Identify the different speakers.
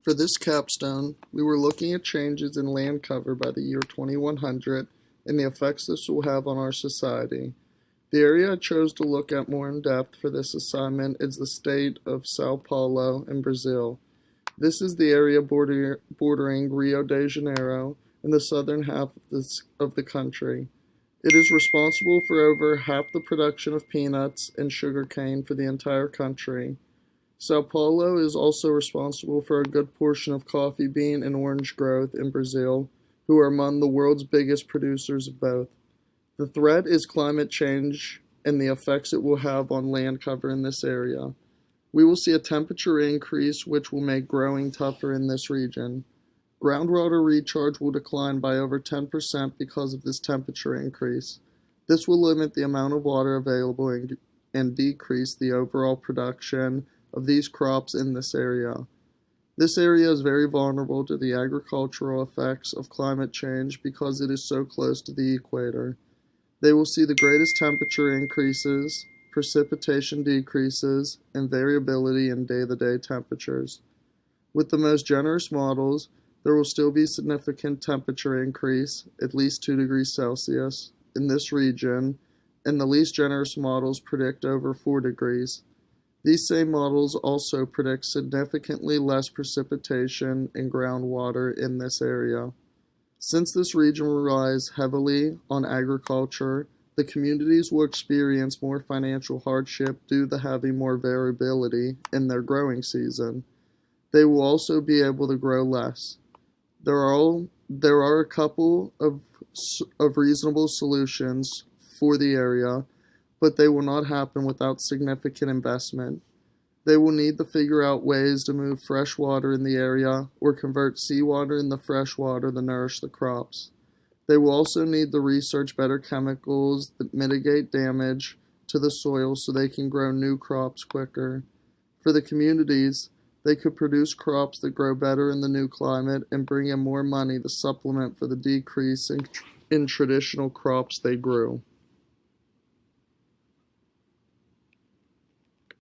Speaker 1: For this capstone, we were looking at changes in land cover by the year 2100 and the effects this will have on our society. The area I chose to look at more in depth for this assignment is the state of Sao Paulo in Brazil. This is the area bordering Rio de Janeiro in the southern half of the country. It is responsible for over half the production of peanuts and sugarcane for the entire country. Sao Paulo is also responsible for a good portion of coffee bean and orange growth in Brazil, who are among the world's biggest producers of both. The threat is climate change and the effects it will have on land cover in this area. We will see a temperature increase which will make growing tougher in this region. Groundwater recharge will decline by over 10% because of this temperature increase. This will limit the amount of water available and decrease the overall production of these crops in this area. This area is very vulnerable to the agricultural effects of climate change because it is so close to the equator. They will see the greatest temperature increases, precipitation decreases, and variability in day-to-day temperatures. With the most generous models, there will still be significant temperature increase, at least 2 degrees Celsius, in this region, and the least generous models predict over 4 degrees. These same models also predict significantly less precipitation and groundwater in this area. Since this region relies heavily on agriculture, the communities will experience more financial hardship due to having more variability in their growing season. They will also be able to grow less. There are a couple of reasonable solutions for the area, but they will not happen without significant investment. They will need to figure out ways to move fresh water in the area or convert seawater into fresh water to nourish the crops. They will also need to research better chemicals that mitigate damage to the soil so they can grow new crops quicker. For the communities, they could produce crops that grow better in the new climate and bring in more money to supplement for the decrease in traditional crops they grew.